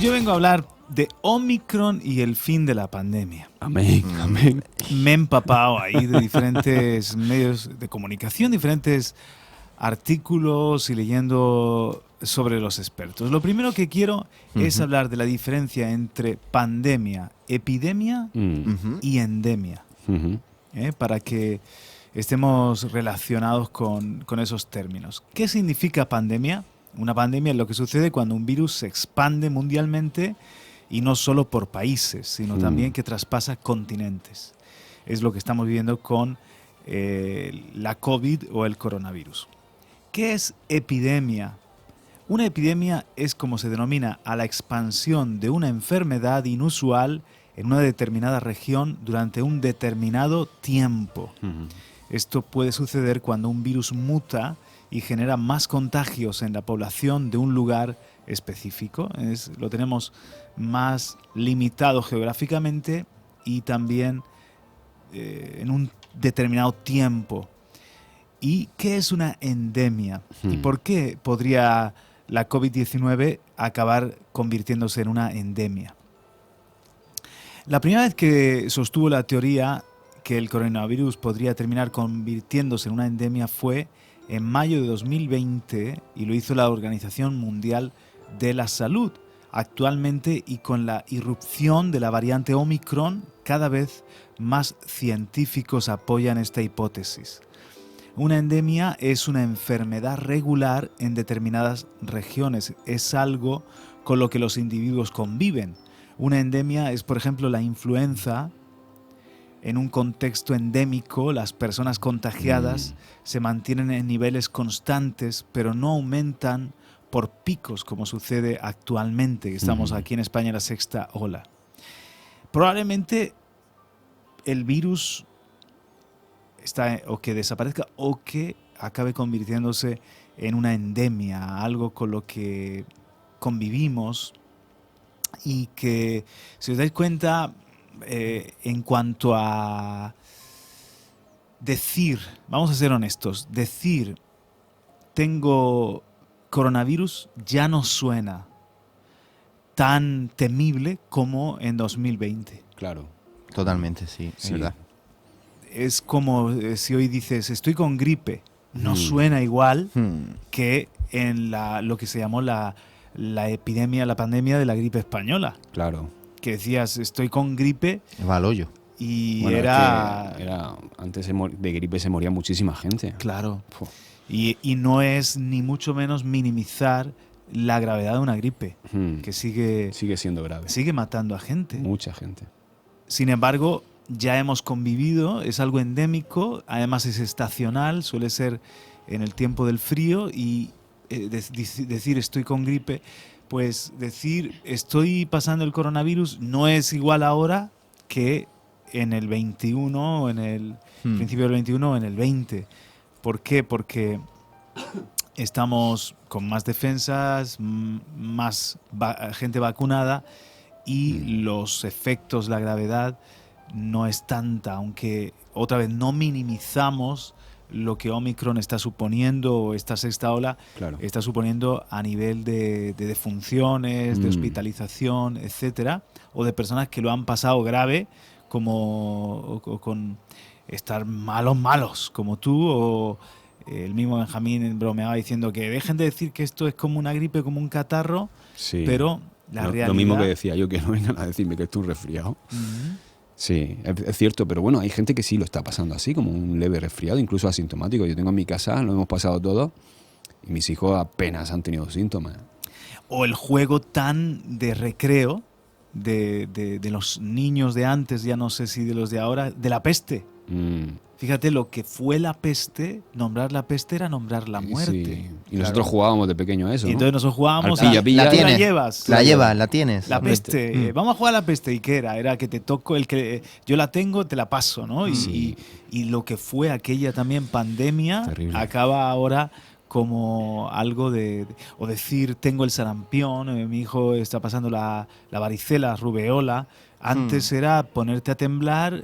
Hoy yo vengo a hablar de Omicron y el fin de la pandemia. Amén, amén. Me he empapado ahí de diferentes medios de comunicación, diferentes artículos y leyendo sobre los expertos. Lo primero que quiero es hablar de la diferencia entre pandemia, epidemia y endemia, para que estemos relacionados con esos términos. ¿Qué significa pandemia? Una pandemia es lo que sucede cuando un virus se expande mundialmente y no solo por países, sino también que traspasa continentes. Es lo que estamos viviendo con la COVID o el coronavirus. ¿Qué es epidemia? Una epidemia es como se denomina a la expansión de una enfermedad inusual en una determinada región durante un determinado tiempo. Esto puede suceder cuando un virus muta y genera más contagios en la población de un lugar específico. Lo tenemos más limitado geográficamente y también en un determinado tiempo. ¿Y qué es una endemia? ¿Y por qué podría la COVID-19 acabar convirtiéndose en una endemia? La primera vez que sostuvo la teoría que el coronavirus podría terminar convirtiéndose en una endemia fue en mayo de 2020 y lo hizo la Organización Mundial de la Salud. Actualmente, y con la irrupción de la variante Omicron, cada vez más científicos apoyan esta hipótesis. Una endemia es una enfermedad regular en determinadas regiones. Es algo con lo que los individuos conviven. Una endemia es, por ejemplo, la influenza. En un contexto endémico, las personas contagiadas se mantienen en niveles constantes, pero no aumentan por picos, como sucede actualmente. Estamos aquí en España en la sexta ola. Probablemente el virus o que desaparezca o que acabe convirtiéndose en una endemia, algo con lo que convivimos y que, si os dais cuenta, en cuanto a decir, vamos a ser honestos, decir tengo coronavirus ya no suena tan temible como en 2020. Claro. Totalmente, sí, es verdad. Es como si hoy dices estoy con gripe, no suena igual que en lo que se llamó la epidemia, la pandemia de la gripe española. Claro. Que decías estoy con gripe. Va al hoyo. Y bueno, era antes de gripe se moría muchísima gente. Claro. Y no es ni mucho menos minimizar la gravedad de una gripe, que sigue siendo grave. Sigue matando a gente. Mucha gente. Sin embargo, ya hemos convivido, es algo endémico, además es estacional, suele ser en el tiempo del frío y decir estoy con gripe, pues decir estoy pasando el coronavirus no es igual ahora que en el 21 o en el principio del 21 o en el 20. ¿Por qué? Porque estamos con más defensas, más gente vacunada y los efectos, la gravedad no es tanta, aunque otra vez no minimizamos lo que Omicron está suponiendo, o esta sexta ola está suponiendo a nivel de defunciones, de hospitalización, etcétera, o de personas que lo han pasado grave, como con estar malos, como tú, o el mismo Benjamín bromeaba diciendo que dejen de decir que esto es como una gripe, como un catarro, pero la realidad... Lo mismo que decía yo, que no vengan a decirme que estoy un resfriado. Sí, es cierto, pero bueno, hay gente que sí lo está pasando así, como un leve resfriado, incluso asintomático. Yo tengo en mi casa, lo hemos pasado todo, y mis hijos apenas han tenido síntomas. O el juego tan de recreo de los niños de antes, ya no sé si de los de ahora, de la peste. Fíjate lo que fue la peste, nombrar la peste era nombrar la muerte. Sí. Y nosotros jugábamos de pequeño a eso, y entonces nosotros jugábamos pilla, pilla. la tienes, llevas. La tienes. La peste. Vamos a jugar a la peste. ¿Y qué era? Era que te toco, el que yo la tengo, te la paso, ¿no? Y lo que fue aquella también pandemia terrible. Acaba ahora como algo o decir tengo el sarampión, mi hijo está pasando la varicela, rubeola. Antes era ponerte a temblar,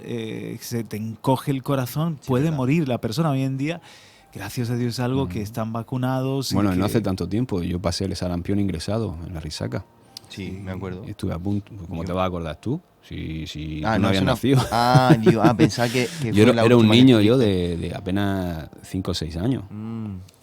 se te encoge el corazón, puede morir la persona. Hoy en día, gracias a Dios, es algo que están vacunados. Bueno, no hace tanto tiempo yo pasé el sarampión ingresado en la Risaca. Sí, me acuerdo. Estuve a punto. ¿Cómo te vas a acordar tú? Si Ah, tú no habías eso no. nacido. Pensaba que Yo fue la era un última que niño yo estuviste. de apenas 5 o 6 años.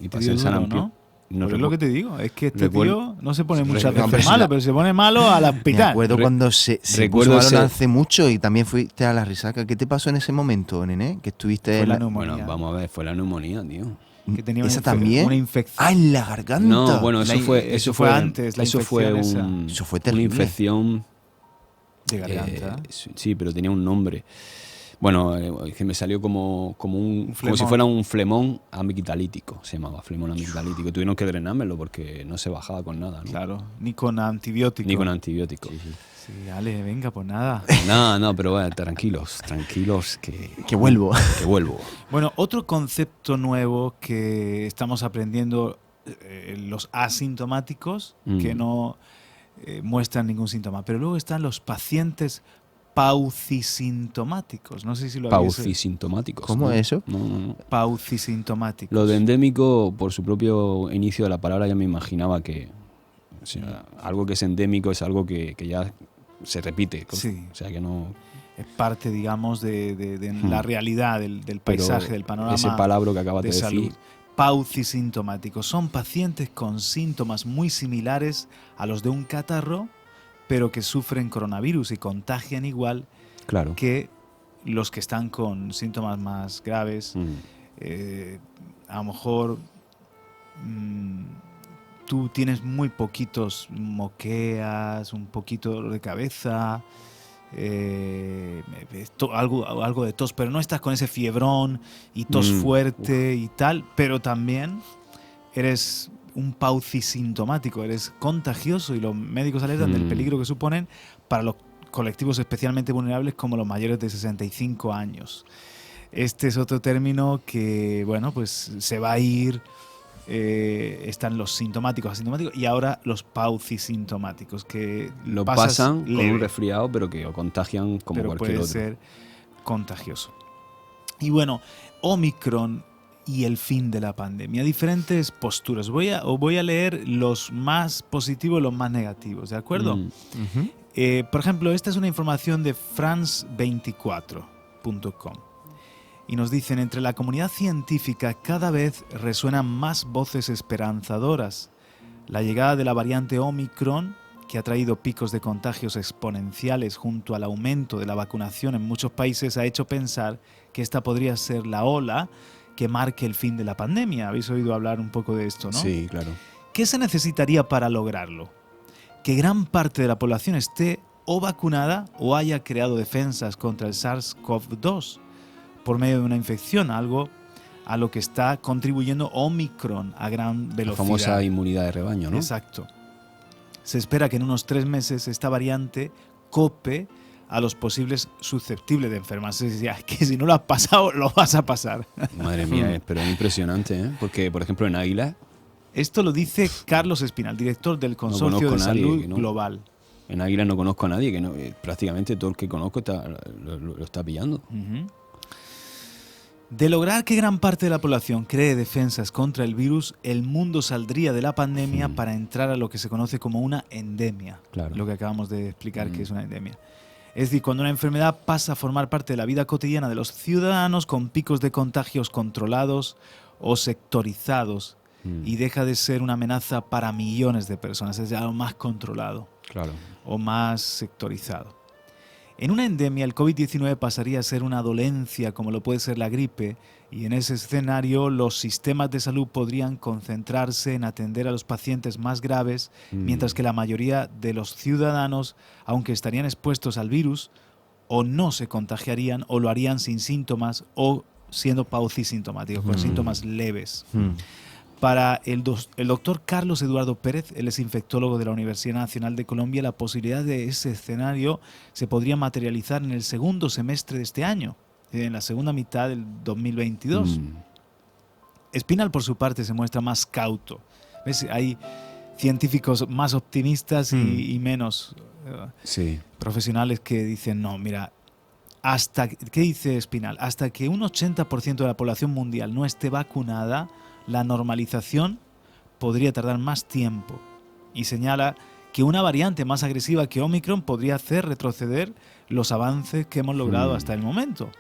Y Te pasé dio el duro, sarampión. ¿no? No Pero es lo que te digo, es que este recuerdo- tío no se pone muchas No, veces pero malo, la- pero se pone malo al Me hospital. acuerdo cuando se recuerdo puso malo ese- no hace mucho y también fuiste a la risaca. ¿Qué te pasó en ese momento, nene? Que estuviste Fue en la la- neumonía. Bueno, vamos a ver, fue la neumonía, tío. Que tenía ¿Esa una también? infección. ¡Ah, en la garganta! No, bueno, La eso in- fue, eso fue antes, la eso fue infección esa. Eso fue una terrible. infección. De garganta. Sí, pero tenía un nombre. Bueno, que me salió como flemón. si fuera un flemón amigdalítico, se llamaba flemón amigdalítico. Tuvieron que drenármelo porque no se bajaba con nada, ¿no? Claro, ni con antibióticos. Ni con antibióticos. Sí, Ale, venga, pues nada. No, pero bueno, tranquilos, Que vuelvo. que vuelvo. Bueno, otro concepto nuevo que estamos aprendiendo, los asintomáticos, que no muestran ningún síntoma. Pero luego están los pacientes paucisintomáticos. No sé si lo habéis... Paucisintomáticos. ¿Cómo ¿no? es eso? No. Paucisintomáticos. Lo de endémico, por su propio inicio de la palabra, ya me imaginaba que o sea, algo que es endémico es algo que ya se repite. Sí. O sea, que no... Es parte, digamos, de la realidad del Pero paisaje, del panorama ese palabra que acabas de de salud. decir, Paucisintomáticos. Son pacientes con síntomas muy similares a los de un catarro, pero que sufren coronavirus y contagian igual claro. que los que están con síntomas más graves. A lo mejor tú tienes muy poquitos moqueas, un poquito de dolor de cabeza, algo de tos, pero no estás con ese fiebrón y tos fuerte y tal, pero también eres un paucisintomático, eres contagioso y los médicos alertan del peligro que suponen para los colectivos especialmente vulnerables como los mayores de 65 años. Este es otro término que, bueno, pues se va a ir. Están los sintomáticos, asintomáticos y ahora los paucisintomáticos, que Lo pasas pasan con leve, un resfriado, pero que lo contagian como pero cualquier puede otro. ser contagioso. Y bueno, Omicron y el fin de la pandemia. Diferentes posturas. Voy a leer los más positivos y los más negativos, ¿de acuerdo? Por ejemplo, esta es una información de france24.com. Y nos dicen, entre la comunidad científica cada vez resuenan más voces esperanzadoras. La llegada de la variante Omicron, que ha traído picos de contagios exponenciales junto al aumento de la vacunación en muchos países, ha hecho pensar que esta podría ser la ola que marque el fin de la pandemia. Habéis oído hablar un poco de esto, ¿no? Sí, claro. ¿Qué se necesitaría para lograrlo? Que gran parte de la población esté o vacunada o haya creado defensas contra el SARS-CoV-2 por medio de una infección, algo a lo que está contribuyendo Omicron a gran velocidad. La famosa inmunidad de rebaño, ¿no? Exacto. Se espera que en unos 3 meses esta variante cope a los posibles susceptibles de enfermarse. Es decir, que si no lo has pasado, lo vas a pasar. Madre mía, pero es impresionante, ¿eh? Porque, por ejemplo, en Águila, Esto lo dice Carlos Espinal, director del Consorcio de conozco a nadie Salud que no. Global. en Águila no conozco a nadie, que no, prácticamente todo el que conozco lo está pillando. Uh-huh. De lograr que gran parte de la población cree defensas contra el virus, el mundo saldría de la pandemia para entrar a lo que se conoce como una endemia. Claro. Lo que acabamos de explicar que es una endemia. Es decir, cuando una enfermedad pasa a formar parte de la vida cotidiana de los ciudadanos con picos de contagios controlados o sectorizados y deja de ser una amenaza para millones de personas, es algo más controlado Claro. o más sectorizado. En una endemia, el COVID-19 pasaría a ser una dolencia como lo puede ser la gripe, y en ese escenario los sistemas de salud podrían concentrarse en atender a los pacientes más graves, mientras que la mayoría de los ciudadanos, aunque estarían expuestos al virus, o no se contagiarían o lo harían sin síntomas o siendo paucisintomáticos, con síntomas leves. Para el doctor Carlos Eduardo Pérez, él es infectólogo de la Universidad Nacional de Colombia, la posibilidad de ese escenario se podría materializar en el segundo semestre de este año, en la segunda mitad del 2022. Espinal, por su parte, se muestra más cauto. ¿Ves? Hay científicos más optimistas y menos Sí. profesionales que dicen, no, mira, ¿qué dice Espinal? Hasta que un 80% de la población mundial no esté vacunada, la normalización podría tardar más tiempo, y señala que una variante más agresiva que Omicron podría hacer retroceder los avances que hemos logrado hasta el momento.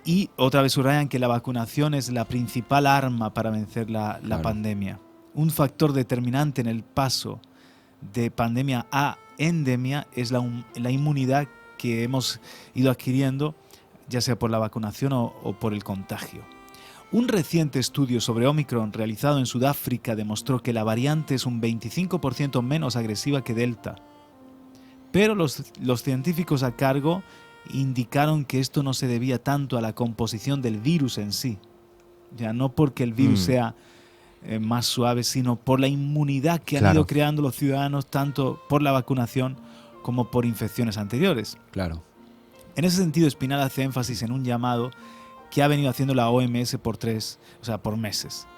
Y otra vez subrayan que la vacunación es la principal arma para vencer la pandemia. Un factor determinante en el paso de pandemia a endemia es la inmunidad que hemos ido adquiriendo, ya sea por la vacunación o por el contagio. Un reciente estudio sobre Omicron realizado en Sudáfrica demostró que la variante es un 25% menos agresiva que Delta. Pero los científicos a cargo indicaron que esto no se debía tanto a la composición del virus en sí, ya no porque el virus sea más suave, sino por la inmunidad que han ido creando los ciudadanos tanto por la vacunación como por infecciones anteriores. Claro. En ese sentido, Espinal hace énfasis en un llamado que ha venido haciendo la OMS por meses.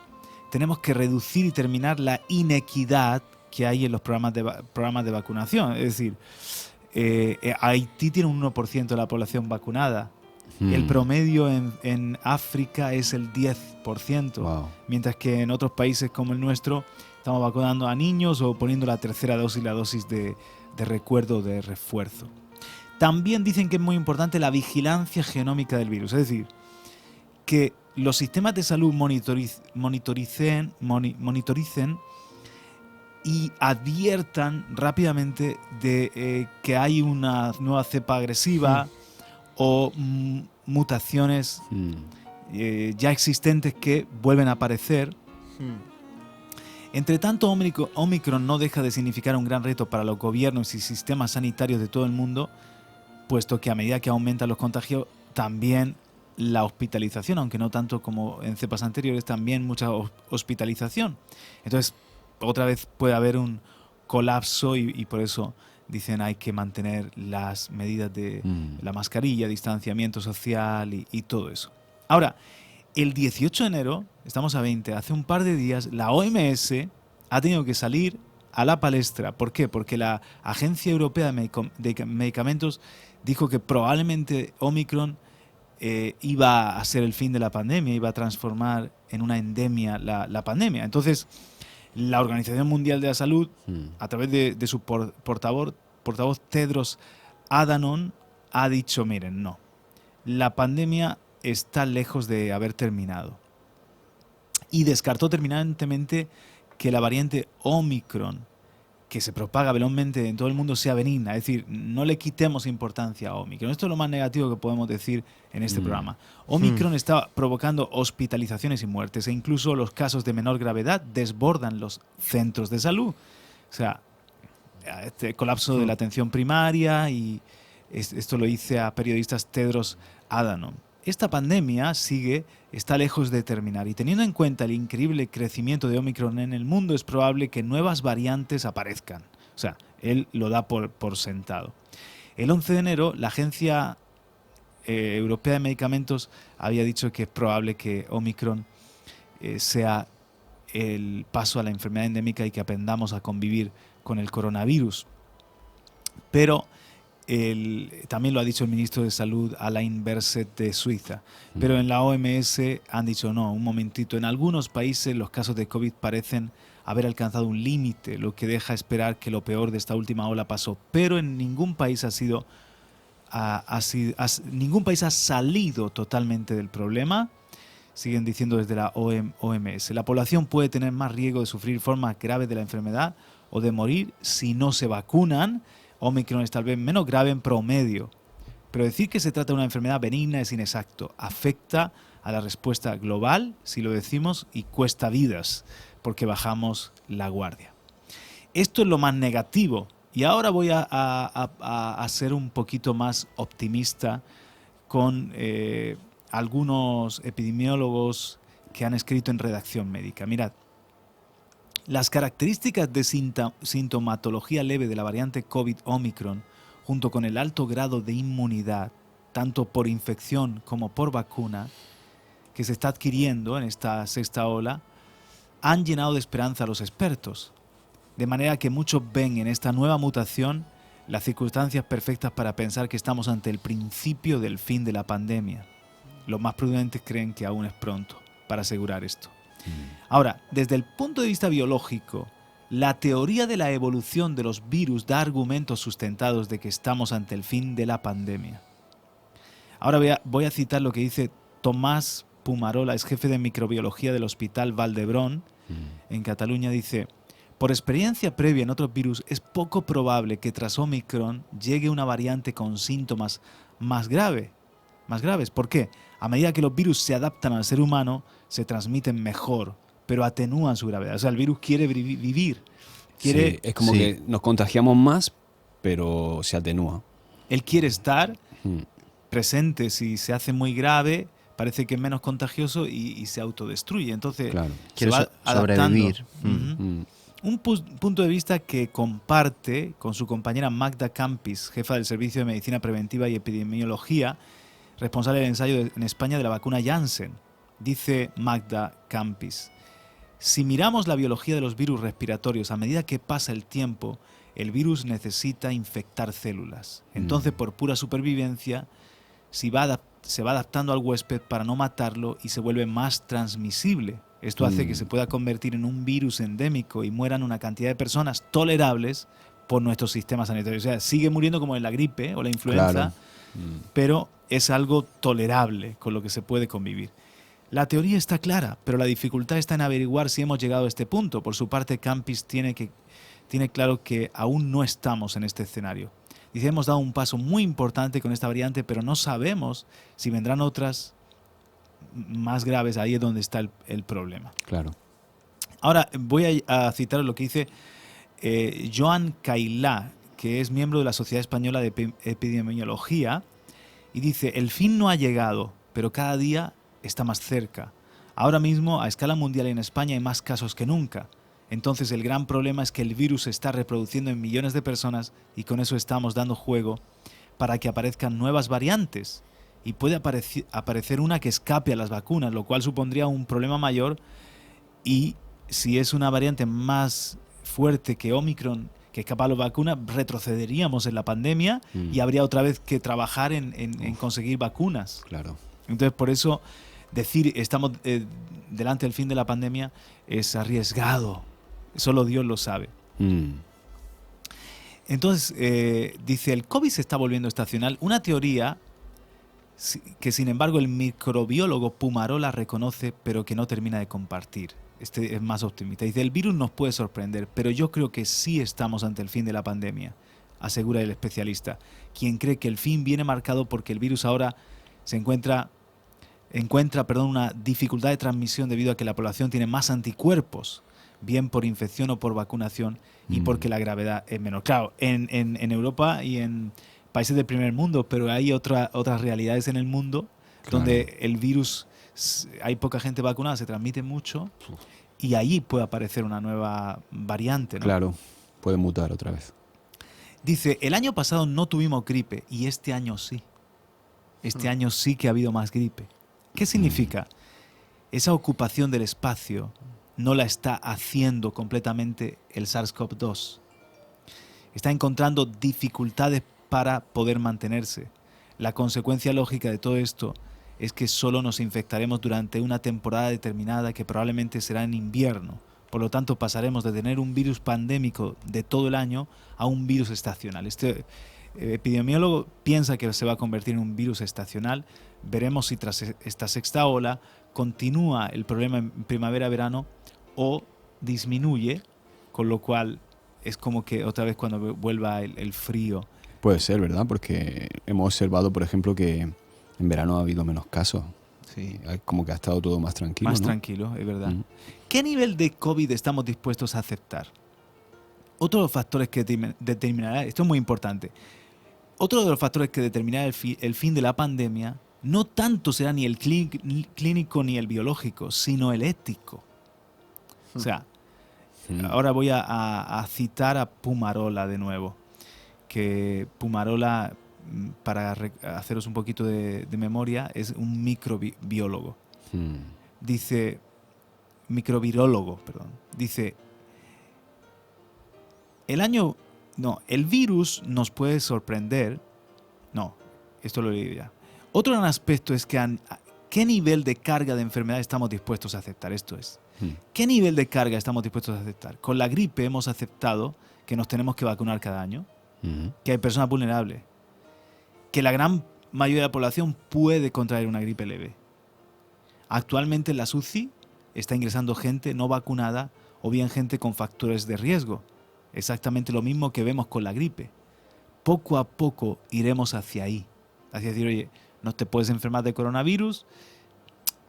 Tenemos que reducir y terminar la inequidad que hay en los programas de vacunación. Es decir, Haití tiene un 1% de la población vacunada. El promedio en África es el 10%, Wow. mientras que en otros países como el nuestro estamos vacunando a niños o poniendo la tercera dosis, la dosis de recuerdo, de refuerzo. También dicen que es muy importante la vigilancia genómica del virus, es decir, que los sistemas de salud monitoricen y adviertan rápidamente de que hay una nueva cepa agresiva o mutaciones ya existentes que vuelven a aparecer. Entre tanto, Omicron no deja de significar un gran reto para los gobiernos y sistemas sanitarios de todo el mundo, puesto que a medida que aumentan los contagios, también la hospitalización, aunque no tanto como en cepas anteriores, también mucha hospitalización. Entonces, otra vez puede haber un colapso y por eso dicen hay que mantener las medidas de la mascarilla, distanciamiento social y todo eso. Ahora, el 18 de enero, estamos a 20, hace un par de días, la OMS ha tenido que salir a la palestra. ¿Por qué? Porque la Agencia Europea de Medicamentos dijo que probablemente Omicron iba a ser el fin de la pandemia, iba a transformar en una endemia la pandemia. Entonces, la Organización Mundial de la Salud, a través de su portavoz Tedros Adhanom, ha dicho, miren, no, la pandemia está lejos de haber terminado. Y descartó terminantemente que la variante Omicron, que se propaga velozmente en todo el mundo, sea benigna. Es decir, no le quitemos importancia a Omicron. Esto es lo más negativo que podemos decir en este programa. Omicron está provocando hospitalizaciones y muertes, e incluso los casos de menor gravedad desbordan los centros de salud. O sea, este colapso de la atención primaria, y esto lo dice a periodistas Tedros Adhanom. Esta pandemia está lejos de terminar, y teniendo en cuenta el increíble crecimiento de Omicron en el mundo, es probable que nuevas variantes aparezcan. O sea, él lo da por sentado. El 11 de enero, la Agencia Europea de Medicamentos había dicho que es probable que Omicron sea el paso a la enfermedad endémica y que aprendamos a convivir con el coronavirus. Pero también lo ha dicho el ministro de Salud, Alain Berset, de Suiza. Pero en la OMS han dicho, no, un momentito, en algunos países los casos de COVID parecen haber alcanzado un límite, lo que deja esperar que lo peor de esta última ola pasó. Pero en ningún país ningún país ha salido totalmente del problema. Siguen diciendo desde la OMS. La población puede tener más riesgo de sufrir formas graves de la enfermedad o de morir si no se vacunan. Omicron es tal vez menos grave en promedio, pero decir que se trata de una enfermedad benigna es inexacto. Afecta a la respuesta global, si lo decimos, y cuesta vidas, porque bajamos la guardia. Esto es lo más negativo, y ahora voy a ser un poquito más optimista con algunos epidemiólogos que han escrito en Redacción Médica. Mirad, las características de sintomatología leve de la variante COVID Omicron, junto con el alto grado de inmunidad, tanto por infección como por vacuna, que se está adquiriendo en esta sexta ola, han llenado de esperanza a los expertos. De manera que muchos ven en esta nueva mutación las circunstancias perfectas para pensar que estamos ante el principio del fin de la pandemia. Los más prudentes creen que aún es pronto para asegurar esto. Ahora, desde el punto de vista biológico, La teoría de la evolución de los virus da argumentos sustentados de que estamos ante el fin de la pandemia. Ahora voy a citar lo que dice Tomás Pumarola, es jefe de microbiología del Hospital Vall d'Hebron, en Cataluña. Dice: por experiencia previa en otros virus, es poco probable que tras Omicron llegue una variante con síntomas más graves. ¿Por qué? A medida que los virus se adaptan al ser humano, se transmiten mejor, pero atenúan su gravedad. O sea, el virus quiere vivir. Sí, es como que nos contagiamos más, pero se atenúa. Él quiere estar presente. Si se hace muy grave, parece que es menos contagioso y se autodestruye. Entonces, claro, se va sobrevivir. Un punto de vista que comparte con su compañera Magda Campis, jefa del Servicio de Medicina Preventiva y Epidemiología, responsable del ensayo en España de la vacuna Janssen. Dice Magda Campis: si miramos la biología de los virus respiratorios, a medida que pasa el tiempo, el virus necesita infectar células. Entonces, por pura supervivencia, se va adaptando al huésped para no matarlo y se vuelve más transmisible. Esto hace que se pueda convertir en un virus endémico y mueran una cantidad de personas tolerables por nuestro sistema sanitario. O sea, sigue muriendo como en la gripe o la influenza, claro. pero es algo tolerable con lo que se puede convivir. La teoría está clara, pero la dificultad está en averiguar si hemos llegado a este punto. Por su parte, Campis tiene claro que aún no estamos en este escenario. Dice: hemos dado un paso muy importante con esta variante, pero no sabemos si vendrán otras más graves. Ahí es donde está el problema. Claro. Ahora voy a citar lo que dice Joan Cailà, que es miembro de la Sociedad Española de Epidemiología, y dice: el fin no ha llegado, pero cada día está más cerca. Ahora mismo, a escala mundial en España, hay más casos que nunca. Entonces, el gran problema es que el virus se está reproduciendo en millones de personas y con eso estamos dando juego para que aparezcan nuevas variantes. Y puede aparecer una que escape a las vacunas, lo cual supondría un problema mayor. Y si es una variante más fuerte que Omicron, que escapa a las vacunas, retrocederíamos en la pandemia y habría otra vez que trabajar en conseguir vacunas. Claro. Entonces, por eso decir estamos delante del fin de la pandemia es arriesgado. Solo Dios lo sabe. Entonces, dice: el COVID se está volviendo estacional. Una teoría que, sin embargo, el microbiólogo Pumarola reconoce, pero que no termina de compartir. Este es más optimista. Dice: el virus nos puede sorprender, pero yo creo que sí estamos ante el fin de la pandemia, asegura el especialista, quien cree que el fin viene marcado porque el virus ahora encuentra una dificultad de transmisión debido a que la población tiene más anticuerpos, bien por infección o por vacunación, y porque la gravedad es menor. Claro, en Europa y en países del primer mundo, pero hay otras realidades en el mundo donde el virus, hay poca gente vacunada, se transmite mucho y ahí puede aparecer una nueva variante, ¿no? Claro, puede mutar otra vez. Dice: el año pasado no tuvimos gripe y este año sí. Este año sí que ha habido más gripe. ¿Qué significa? Esa ocupación del espacio no la está haciendo completamente el SARS-CoV-2. Está encontrando dificultades para poder mantenerse. La consecuencia lógica de todo esto es que solo nos infectaremos durante una temporada determinada que probablemente será en invierno. Por lo tanto, pasaremos de tener un virus pandémico de todo el año a un virus estacional. Este epidemiólogo piensa que se va a convertir en un virus estacional. Veremos si tras esta sexta ola continúa el problema en primavera-verano o disminuye, con lo cual es como que otra vez cuando vuelva el frío. Puede ser, ¿verdad? Porque hemos observado, por ejemplo, que en verano ha habido menos casos. Sí, como que ha estado todo más tranquilo. Más ¿no? tranquilo, es verdad. ¿Qué nivel de COVID estamos dispuestos a aceptar? Otro de los factores que determinará, esto es muy importante, otro de los factores que determinará el fin de la pandemia no tanto será ni el clínico ni el biológico, sino el ético. O sea, ahora voy a citar a Pumarola de nuevo, que Pumarola, para haceros un poquito de memoria, es un microbiólogo. Dice, microvirólogo, perdón. Dice, el virus nos puede sorprender. No, esto lo leí ya. Otro gran aspecto es que ¿Qué nivel de carga de enfermedad estamos dispuestos a aceptar? Esto es, ¿qué nivel de carga estamos dispuestos a aceptar? Con la gripe hemos aceptado que nos tenemos que vacunar cada año, que hay personas vulnerables, que la gran mayoría de la población puede contraer una gripe leve. Actualmente en las UCI está ingresando gente no vacunada o bien gente con factores de riesgo. Exactamente lo mismo que vemos con la gripe. Poco a poco iremos hacia ahí. Hacia decir, oye, no te puedes enfermar de coronavirus,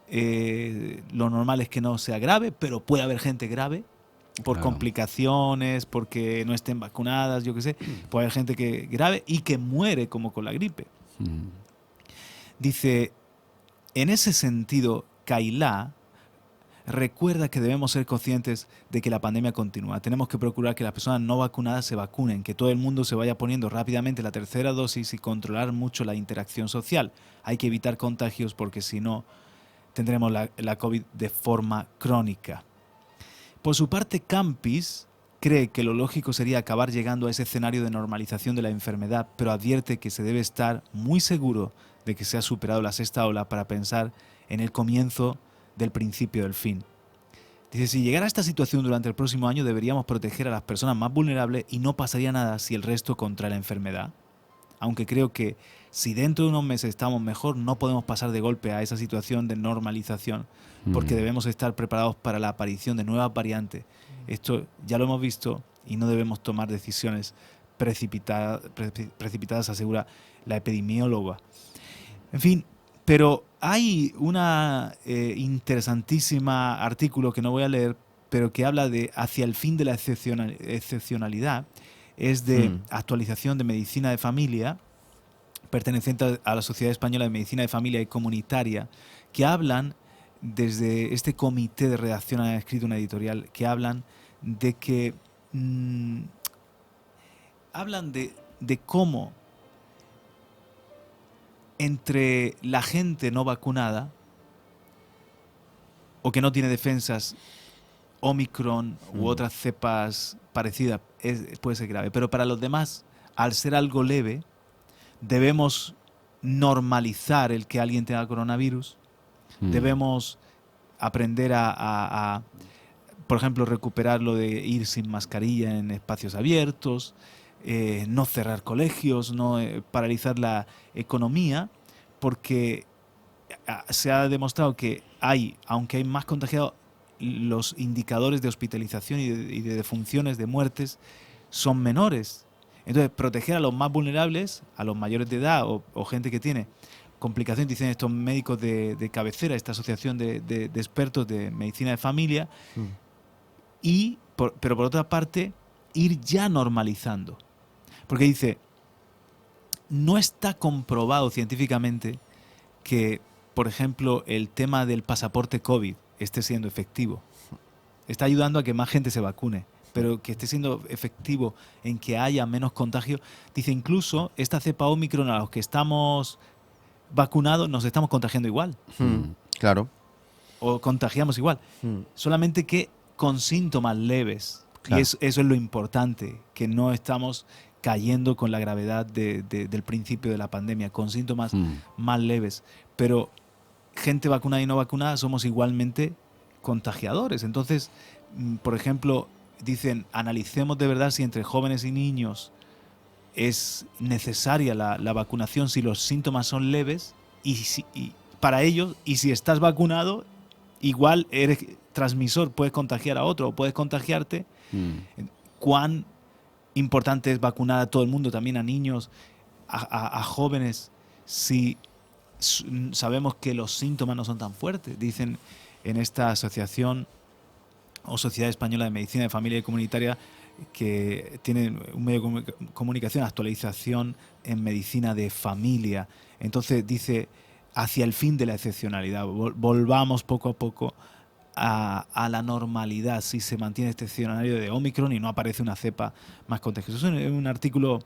lo normal es que no sea grave, pero puede haber gente grave por complicaciones, porque no estén vacunadas, yo qué sé. Puede haber gente que grave y que muere como con la gripe. Dice, en ese sentido, Kailá recuerda que debemos ser conscientes de que la pandemia continúa. Tenemos que procurar que las personas no vacunadas se vacunen, que todo el mundo se vaya poniendo rápidamente la tercera dosis y controlar mucho la interacción social. Hay que evitar contagios porque si no tendremos la COVID de forma crónica. Por su parte, Campis cree que lo lógico sería acabar llegando a ese escenario de normalización de la enfermedad, pero advierte que se debe estar muy seguro de que se ha superado la sexta ola para pensar en el comienzo del principio del fin. Dice, si llegara a esta situación durante el próximo año deberíamos proteger a las personas más vulnerables y no pasaría nada si el resto contrae la enfermedad. Aunque creo que si dentro de unos meses estamos mejor, no podemos pasar de golpe a esa situación de normalización, porque debemos estar preparados para la aparición de nuevas variantes. Esto ya lo hemos visto y no debemos tomar decisiones precipitadas, asegura la epidemióloga. En fin, pero hay una interesantísima artículo que no voy a leer, pero que habla de hacia el fin de la excepcionalidad. Es de actualización de medicina de familia, perteneciente a la Sociedad Española de Medicina de Familia y Comunitaria, que hablan, desde este comité de redacción han escrito una editorial, que hablan de que hablan de cómo entre la gente no vacunada o que no tiene defensas, Omicron u otras cepas parecidas puede ser grave, pero para los demás, al ser algo leve, debemos normalizar el que alguien tenga coronavirus, debemos aprender a, por ejemplo, recuperar lo de ir sin mascarilla en espacios abiertos, no cerrar colegios, no paralizar la economía, porque se ha demostrado que aunque hay más contagiados, los indicadores de hospitalización y de defunciones, de muertes, son menores. Entonces, proteger a los más vulnerables, a los mayores de edad o gente que tiene complicaciones, dicen estos médicos de cabecera, esta asociación de expertos de medicina de familia, pero por otra parte, ir ya normalizando. Porque dice, no está comprobado científicamente que, por ejemplo, el tema del pasaporte COVID esté siendo efectivo. Está ayudando a que más gente se vacune, pero que esté siendo efectivo en que haya menos contagio. Dice, incluso esta cepa Omicron a los que estamos vacunados nos estamos contagiando igual. Claro. O contagiamos igual. Solamente que con síntomas leves. Claro. Y eso es lo importante, que no estamos cayendo con la gravedad del principio de la pandemia, con síntomas más leves. Pero gente vacunada y no vacunada somos igualmente contagiadores. Entonces, por ejemplo, dicen, analicemos de verdad si entre jóvenes y niños es necesaria la vacunación si los síntomas son leves y para ellos, y si estás vacunado, igual eres transmisor, puedes contagiar a otro o puedes contagiarte. ¿Cuán importante es vacunar a todo el mundo, también a niños, a jóvenes, si sabemos que los síntomas no son tan fuertes? Dicen en esta asociación o Sociedad Española de Medicina de Familia y Comunitaria, que tiene un medio de comunicación, actualización en medicina de familia. Entonces dice, hacia el fin de la excepcionalidad, volvamos poco a poco a la normalidad si se mantiene este escenario de Omicron y no aparece una cepa más contagiosa. Es un artículo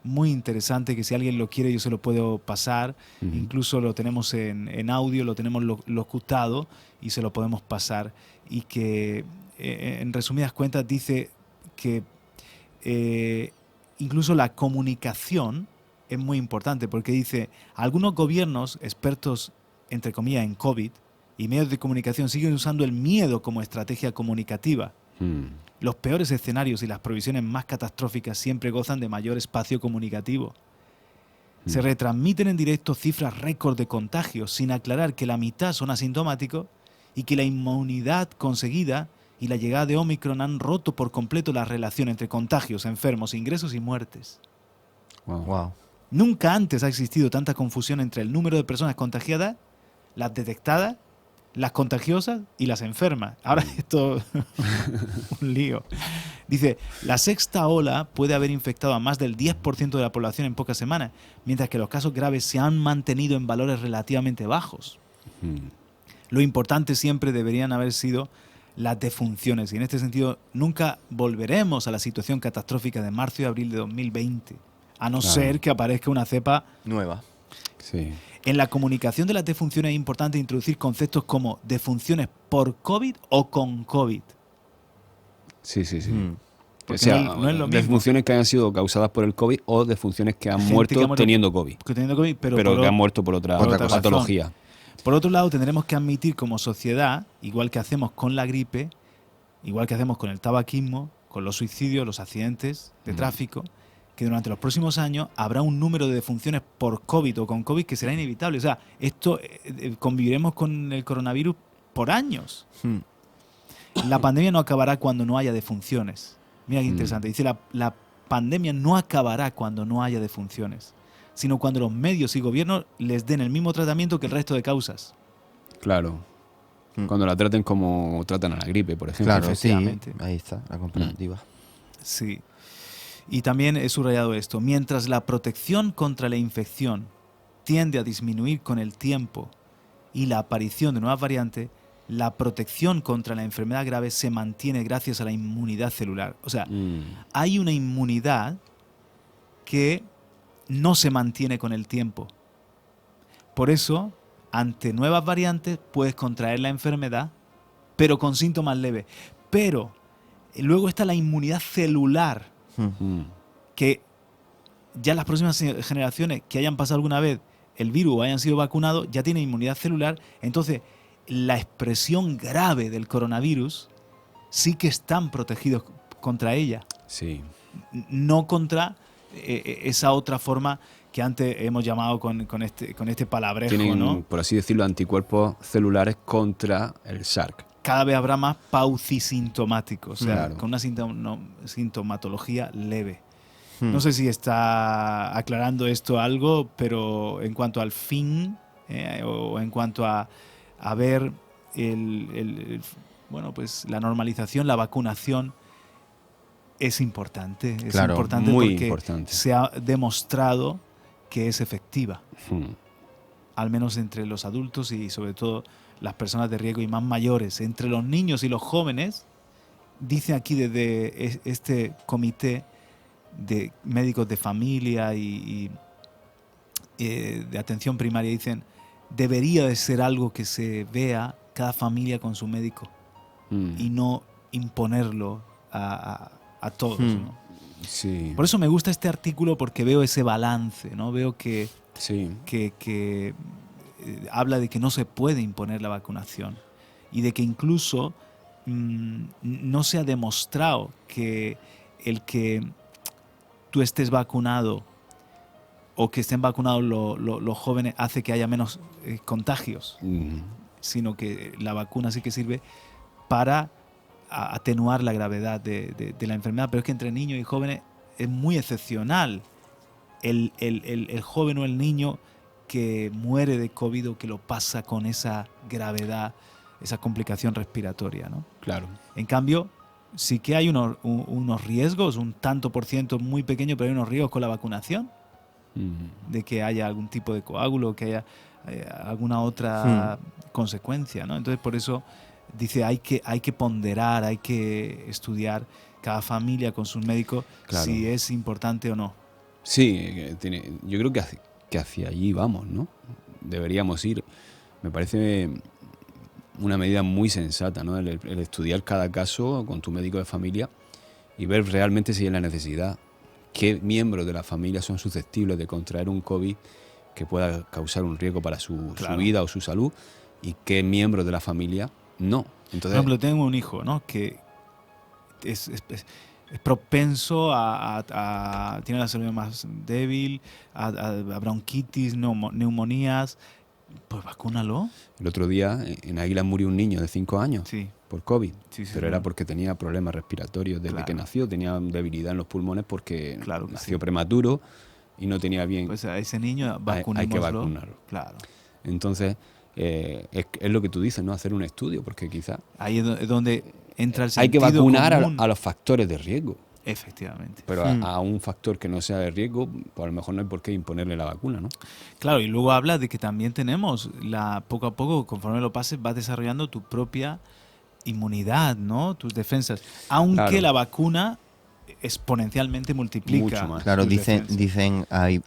muy interesante que si alguien lo quiere yo se lo puedo pasar. Incluso lo tenemos en audio, lo tenemos locutado y se lo podemos pasar. Y que en resumidas cuentas dice que incluso la comunicación es muy importante, porque dice, algunos gobiernos expertos entre comillas, en COVID, y medios de comunicación siguen usando el miedo como estrategia comunicativa, los peores escenarios y las previsiones más catastróficas siempre gozan de mayor espacio comunicativo. Se retransmiten en directo cifras récord de contagios, sin aclarar que la mitad son asintomáticos y que la inmunidad conseguida y la llegada de Omicron han roto por completo la relación entre contagios, enfermos, ingresos y muertes. Wow. Nunca antes ha existido tanta confusión entre el número de personas contagiadas, las detectadas, las contagiosas y las enfermas. Ahora esto es un lío. Dice, la sexta ola puede haber infectado a más del 10% de la población en pocas semanas, mientras que los casos graves se han mantenido en valores relativamente bajos. Lo importante siempre deberían haber sido las defunciones, y en este sentido nunca volveremos a la situación catastrófica de marzo y abril de 2020, a no ser que aparezca una cepa nueva. Sí. En la comunicación de las defunciones es importante introducir conceptos como defunciones por COVID o con COVID. Sí. Porque O sea, no es lo mismo. defunciones que hayan sido causadas por el COVID o defunciones que han Gente muerto que ha muerto teniendo COVID, Teniendo COVID, pero que han muerto por otra otra cosa. patología. Por otro lado, tendremos que admitir como sociedad, igual que hacemos con la gripe, igual que hacemos con el tabaquismo, con los suicidios, los accidentes de tráfico, que durante los próximos años habrá un número de defunciones por COVID o con COVID que será inevitable. O sea, esto conviviremos con el coronavirus por años. La pandemia no acabará cuando no haya defunciones. Mira qué interesante. Dice, la pandemia no acabará cuando no haya defunciones, sino cuando los medios y gobiernos les den el mismo tratamiento que el resto de causas. Claro. Cuando la traten como tratan a la gripe, por ejemplo. Claro, sí. Efectivamente. Ahí está, la comparativa. Sí. Y también he subrayado esto. Mientras la protección contra la infección tiende a disminuir con el tiempo y la aparición de nuevas variantes, la protección contra la enfermedad grave se mantiene gracias a la inmunidad celular. O sea, hay una inmunidad que no se mantiene con el tiempo. Por eso, ante nuevas variantes, puedes contraer la enfermedad, pero con síntomas leves. Pero luego está la inmunidad celular, que ya las próximas generaciones que hayan pasado alguna vez el virus o hayan sido vacunados, ya tienen inmunidad celular. Entonces, la expresión grave del coronavirus sí que están protegidos contra ella. Sí. No contra esa otra forma que antes hemos llamado con este palabrejo, Tienen, ¿no? por así decirlo, anticuerpos celulares contra el SARS. Cada vez habrá más paucisintomáticos, o sea, Claro. con una sintomatología leve. No sé si está aclarando esto algo, pero en cuanto al fin, o en cuanto a ver bueno, pues la normalización, la vacunación, es importante. Es Claro, importante muy porque importante. se ha demostrado que es efectiva, al menos entre los adultos y sobre todo las personas de riesgo y más mayores. Entre los niños y los jóvenes, dice aquí desde este comité de médicos de familia y de atención primaria, dicen, debería de ser algo que se vea cada familia con su médico y no imponerlo a todos, ¿no? Sí. Por eso me gusta este artículo, porque veo ese balance, ¿no? Veo que Sí. habla de que no se puede imponer la vacunación y de que incluso no se ha demostrado que el que tú estés vacunado o que estén vacunados los jóvenes hace que haya menos contagios, sino que la vacuna sí que sirve para atenuar la gravedad de la enfermedad. Pero es que entre niños y jóvenes es muy excepcional el joven o el niño que muere de COVID o que lo pasa con esa gravedad, esa complicación respiratoria, ¿no? Claro. En cambio, sí que hay unos riesgos, un tanto por ciento muy pequeño, pero hay unos riesgos con la vacunación, de que haya algún tipo de coágulo, que haya alguna otra consecuencia, ¿no? Entonces, por eso dice, hay que ponderar, hay que estudiar cada familia con sus médicos, Claro. si es importante o no. Sí, yo creo que hacia allí vamos, ¿no? Deberíamos ir. Me parece una medida muy sensata, ¿no? El estudiar cada caso con tu médico de familia y ver realmente si hay la necesidad, qué miembros de la familia son susceptibles de contraer un COVID que pueda causar un riesgo para su Claro. vida o su salud y qué miembros de la familia no. Por Entonces, ejemplo, tengo un hijo, ¿no? Que es propenso tiene la salud más débil, a bronquitis, neumonías. Pues vacúnalo. el otro día en Águilas murió un niño de 5 años Sí, por COVID, sí, sí. pero era porque tenía problemas respiratorios desde Claro. que nació, tenía debilidad en los pulmones porque Claro que nació sí. prematuro y no tenía bien. Pues a ese niño hay que vacunémoslo. vacunarlo. Claro. Entonces, es lo que tú dices, ¿no? Hacer un estudio, porque quizás Ahí es donde entra el hay que sentido vacunar común. a los factores de riesgo. Efectivamente. Pero a un factor que no sea de riesgo, pues a lo mejor no hay por qué imponerle la vacuna, ¿no? Claro, y luego habla de que también tenemos, poco a poco, conforme lo pases, vas desarrollando tu propia inmunidad, ¿no? Tus defensas. Aunque Claro. la vacuna exponencialmente multiplica. Mucho más. Claro, tus defensas.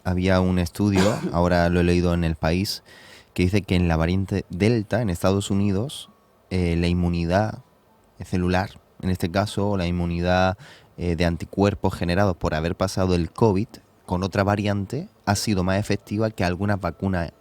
había un estudio, ahora lo he leído en El País, que dice que en la variante Delta, en Estados Unidos, la inmunidad celular, en este caso, la inmunidad de anticuerpos generados por haber pasado el COVID con otra variante, ha sido más efectiva que algunas vacunas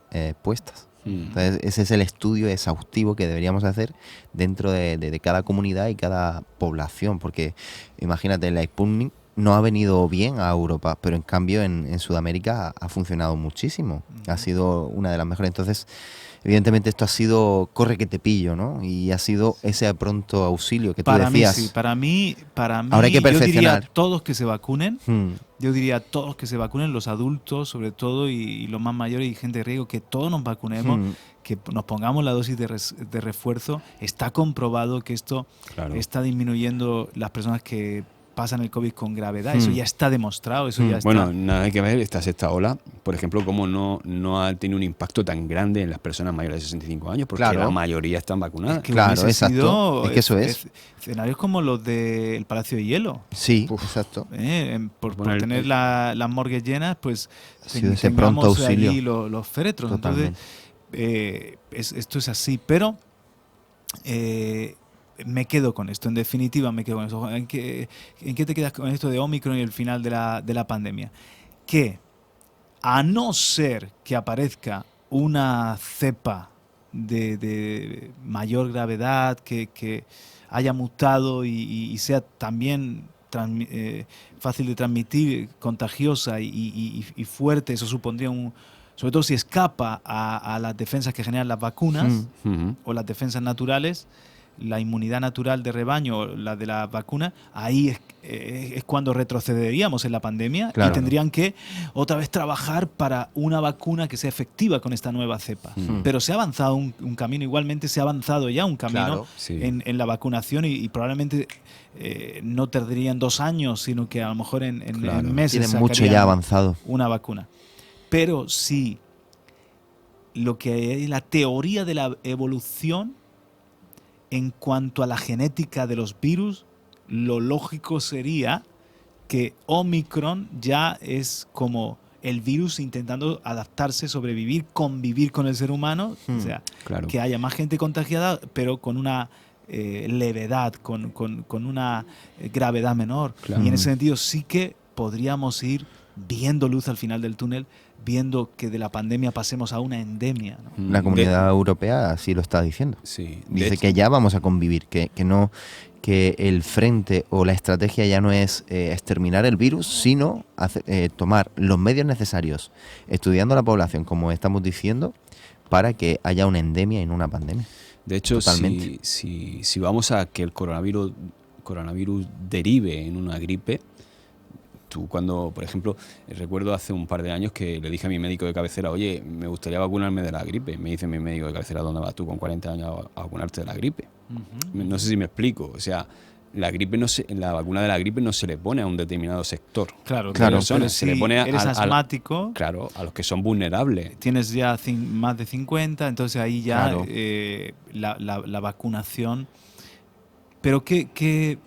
puestas. Entonces, ese es el estudio exhaustivo que deberíamos hacer dentro de cada comunidad y cada población, porque imagínate, la Sputnik no ha venido bien a Europa, pero en cambio en Sudamérica ha funcionado muchísimo. Ha sido una de las mejores. Entonces, evidentemente esto ha sido corre que te pillo, ¿no? Y ha sido ese pronto auxilio que tú Para decías. mí sí, para mí Ahora hay que yo diría perfeccionar. todos que se vacunen. Hmm. Yo diría todos que se vacunen, los adultos sobre todo y los más mayores y gente de riesgo, que todos nos vacunemos, que nos pongamos la dosis de refuerzo. Está comprobado que esto Claro. está disminuyendo las personas que pasan el COVID con gravedad. Eso ya está demostrado, eso ya está. Bueno, nada hay que ver esta sexta ola, por ejemplo, cómo no ha tenido un impacto tan grande en las personas mayores de 65 años, porque Claro. la mayoría están vacunadas. que Claro, hubiese exacto. sido Es que eso es. escenarios como los del Palacio de Hielo. Sí, Uf. exacto. Por Bueno, tener las morgues llenas, pues Ha sido ese pronto tengamos auxilio. allí los féretros. Totalmente. Entonces, esto es así, pero me quedo con esto, en definitiva me quedo con esto. ¿En qué te quedas con esto de Omicron y el final de la pandemia? Que a no ser que aparezca una cepa de mayor gravedad, que haya mutado y sea también fácil de transmitir, contagiosa y fuerte, eso supondría sobre todo si escapa a las defensas que generan las vacunas Ujú. o las defensas naturales, la inmunidad natural de rebaño, la de la vacuna, ahí es cuando retrocederíamos en la pandemia Claro. y tendrían que otra vez trabajar para una vacuna que sea efectiva con esta nueva cepa. Pero se ha avanzado un camino, igualmente se ha avanzado ya un camino Claro. Sí. en la vacunación y probablemente no tardarían 2 años, sino que a lo mejor en Claro. meses Tienen mucho sacarían ya avanzado. una vacuna. Pero sí, lo que es la teoría de la evolución en cuanto a la genética de los virus, lo lógico sería que Omicron ya es como el virus intentando adaptarse, sobrevivir, convivir con el ser humano, o sea, Claro. que haya más gente contagiada, pero con una levedad, con una gravedad menor. Claro. Y en ese sentido sí que podríamos ir viendo luz al final del túnel, viendo que de la pandemia pasemos a una endemia, ¿no? La Comunidad Europea así lo está diciendo. Sí. De Dice hecho- que ya vamos a convivir, que el frente o la estrategia ya no es exterminar el virus, sino tomar los medios necesarios, estudiando a la población, como estamos diciendo, para que haya una endemia y no una pandemia. De hecho, Totalmente. si vamos a que el coronavirus derive en una gripe, tú cuando, por ejemplo, recuerdo hace un par de años que le dije a mi médico de cabecera, oye, me gustaría vacunarme de la gripe. Me dice mi médico de cabecera, ¿dónde vas tú con 40 años a vacunarte de la gripe? No sé si me explico. O sea, la vacuna de la gripe no se le pone a un determinado sector. Claro, Claro. pero Se le si pone eres asmático, claro, a los que son vulnerables. tienes ya más de 50, entonces ahí ya Claro. la vacunación. Pero qué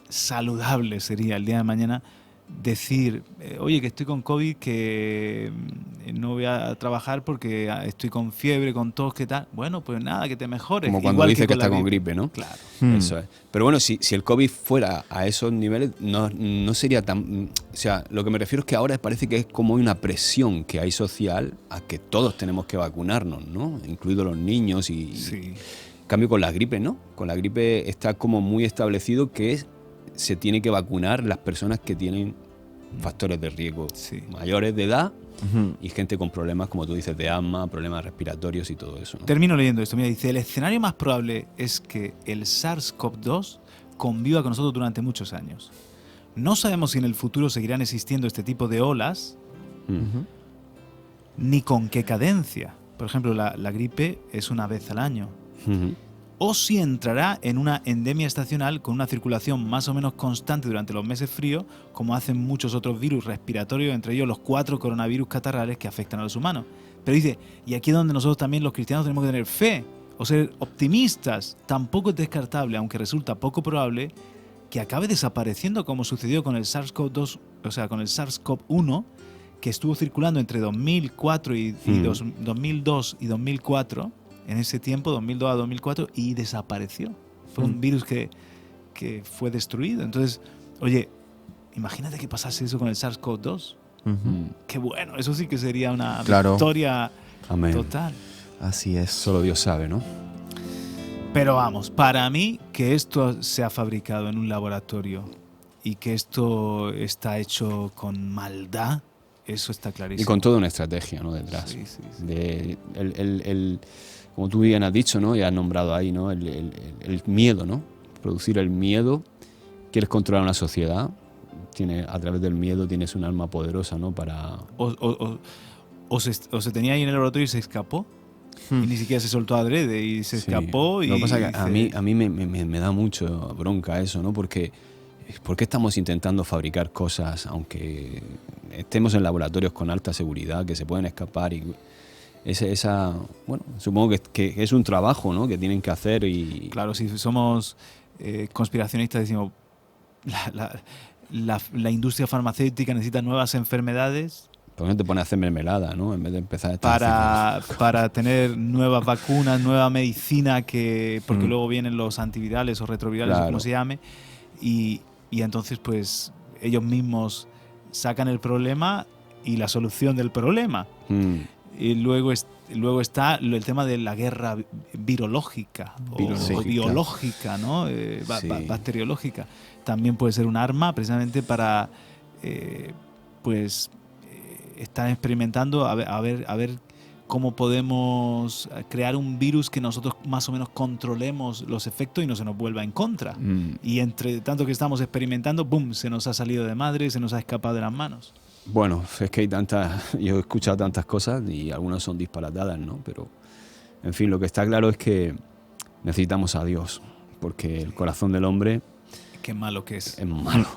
saludable sería el día de mañana decir, oye, que estoy con COVID, que no voy a trabajar porque estoy con fiebre, con tos, ¿qué tal? Bueno, pues nada, que te mejores. Como cuando Igual dice que con la está con gripe, ¿no? Claro. Eso es. Pero bueno, si el COVID fuera a esos niveles, no sería tan... O sea, lo que me refiero es que ahora parece que es como una presión que hay social a que todos tenemos que vacunarnos, ¿no? Incluidos los niños y... Sí. En cambio, con la gripe, ¿no? Con la gripe está como muy establecido que se tiene que vacunar las personas que tienen factores de riesgo mayores de edad y gente con problemas, como tú dices, de asma, problemas respiratorios y todo eso, ¿no? Termino leyendo esto. Mira, dice, el escenario más probable es que el SARS-CoV-2 conviva con nosotros durante muchos años. No sabemos si en el futuro seguirán existiendo este tipo de olas, ni con qué cadencia. Por ejemplo, la gripe es una vez al año. O si entrará en una endemia estacional con una circulación más o menos constante durante los meses fríos, como hacen muchos otros virus respiratorios, entre ellos los 4 coronavirus catarrales que afectan a los humanos. Pero dice, y aquí es donde nosotros también los cristianos tenemos que tener fe o ser optimistas. Tampoco es descartable, aunque resulta poco probable, que acabe desapareciendo como sucedió con el SARS-CoV-2, o sea, con el SARS-CoV-1, que estuvo circulando entre 2004 y 2002 y 2004, en ese tiempo, 2002 a 2004, y desapareció. Fue un virus que fue destruido. Entonces, oye, imagínate que pasase eso con el SARS-CoV-2. Qué bueno, eso sí que sería una victoria total. Así es. Solo Dios sabe, ¿no? Pero vamos, para mí, que esto se ha fabricado en un laboratorio y que esto está hecho con maldad, eso está clarísimo. Y con toda una estrategia, ¿no? Detrás. Sí. Como tú bien has dicho, ¿no? Y has nombrado ahí, ¿no? El miedo, ¿no? Producir el miedo. Quieres controlar una sociedad. A través del miedo tienes un arma poderosa, ¿no? Para... O se tenía ahí en el laboratorio y se escapó. Y ni siquiera se soltó adrede y se escapó. Lo que pasa es que a mí me da mucho bronca eso, ¿no? Porque ¿por qué estamos intentando fabricar cosas aunque estemos en laboratorios con alta seguridad que se pueden escapar? Y bueno, supongo que es un trabajo, ¿no? Que tienen que hacer y... Claro, si somos conspiracionistas decimos la industria farmacéutica necesita nuevas enfermedades. ¿Por qué no te pones a hacer mermelada, ¿no? En vez de empezar a para tener nuevas vacunas, nueva medicina, porque luego vienen los antivirales o retrovirales, o como se llame, y entonces pues ellos mismos sacan el problema y la solución del problema. Y luego está el tema de la guerra virológica o biológica, ¿no? Bacteriológica. También puede ser un arma precisamente para están experimentando a ver cómo podemos crear un virus que nosotros más o menos controlemos los efectos y no se nos vuelva en contra. Y entre tanto que estamos experimentando, ¡bum!, se nos ha salido de madre, se nos ha escapado de las manos. Bueno, es que yo he escuchado tantas cosas y algunas son disparatadas, ¿no? Pero, en fin, lo que está claro es que necesitamos a Dios, porque el corazón del hombre... Qué malo que es. Es malo.